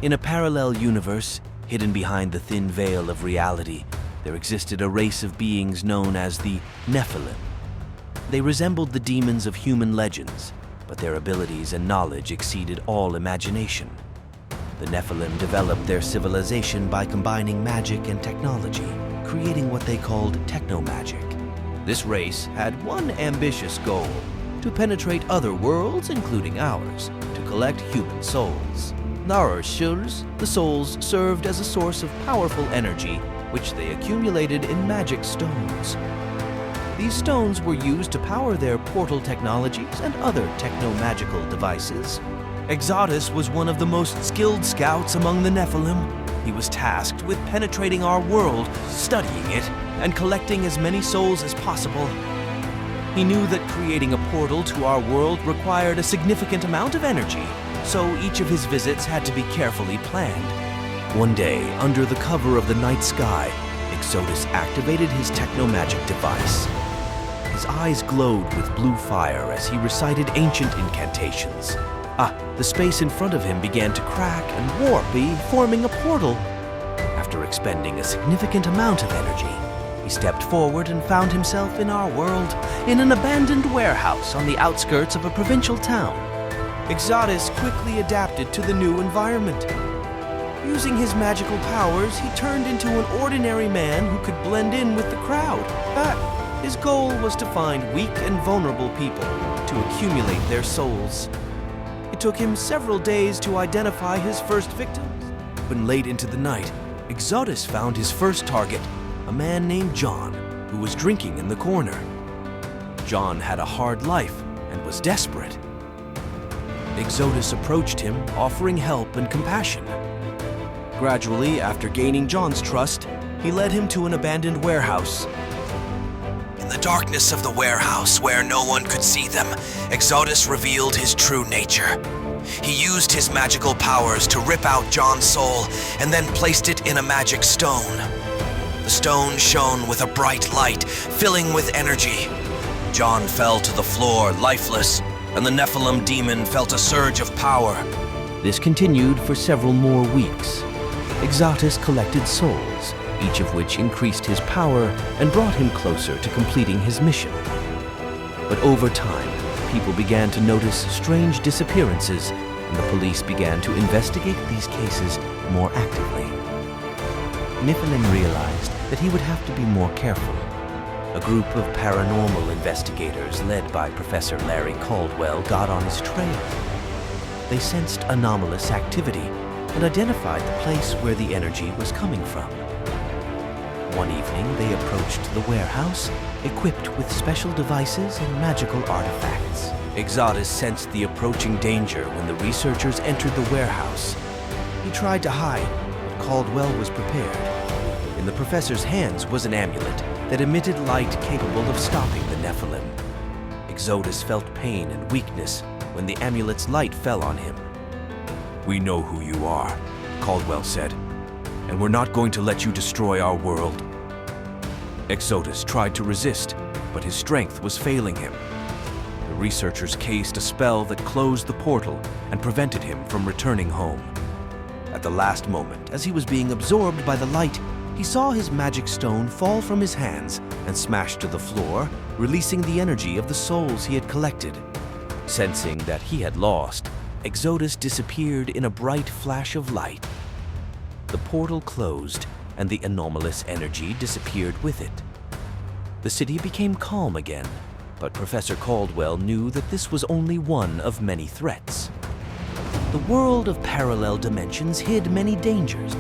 In a parallel universe, hidden behind the thin veil of reality, there existed a race of beings known as the Nifelim. They resembled the demons of human legends, but their abilities and knowledge exceeded all imagination. The Nifelim developed their civilization by combining magic and technology, creating what they called technomagic. This race had one ambitious goal: to penetrate other worlds, including ours, to collect human souls. The souls served as a source of powerful energy, which they accumulated in magic stones. These stones were used to power their portal technologies and other techno-magical devices. Exodus was one of the most skilled scouts among the Nifelim. He was tasked with penetrating our world, studying it, and collecting as many souls as possible. He knew that creating a portal to our world required a significant amount of energy, so each of his visits had to be carefully planned. One day, under the cover of the night sky, Exodus activated his techno-magic device. His eyes glowed with blue fire as he recited ancient incantations. The space in front of him began to crack and warp, forming a portal. After expending a significant amount of energy, he stepped forward and found himself in our world, in an abandoned warehouse on the outskirts of a provincial town. Exodus quickly adapted to the new environment. Using his magical powers, he turned into an ordinary man who could blend in with the crowd. His goal was to find weak and vulnerable people to accumulate their souls. It took him several days to identify his first victims. When late into the night, Exodus found his first target, a man named John, who was drinking in the corner. John had a hard life and was desperate. Exodus approached him, offering help and compassion. Gradually, after gaining John's trust, he led him to an abandoned warehouse. In the darkness of the warehouse, where no one could see them, Exodus revealed his true nature. He used his magical powers to rip out John's soul and then placed it in a magic stone. The stone shone with a bright light, filling with energy. John fell to the floor, lifeless, and the Nephilim demon felt a surge of power. This continued for several more weeks. Exodus collected souls, each of which increased his power and brought him closer to completing his mission. But over time, people began to notice strange disappearances, and the police began to investigate these cases more actively. Nifelim realized that he would have to be more careful. A group of paranormal investigators led by Professor Larry Caldwell got on his trail. They sensed anomalous activity and identified the place where the energy was coming from. One evening, they approached the warehouse, equipped with special devices and magical artifacts. Exodus sensed the approaching danger when the researchers entered the warehouse. He tried to hide, but Caldwell was prepared. In the professor's hands was an amulet that emitted light capable of stopping the Nephilim. Exodus felt pain and weakness when the amulet's light fell on him. "We know who you are," Caldwell said, "and we're not going to let you destroy our world." Exodus tried to resist, but his strength was failing him. The researchers cast a spell that closed the portal and prevented him from returning home. At the last moment, as he was being absorbed by the light, he saw his magic stone fall from his hands and smash to the floor, releasing the energy of the souls he had collected. Sensing that he had lost, Exodus disappeared in a bright flash of light. The portal closed, and the anomalous energy disappeared with it. The city became calm again, but Professor Caldwell knew that this was only one of many threats. The world of parallel dimensions hid many dangers,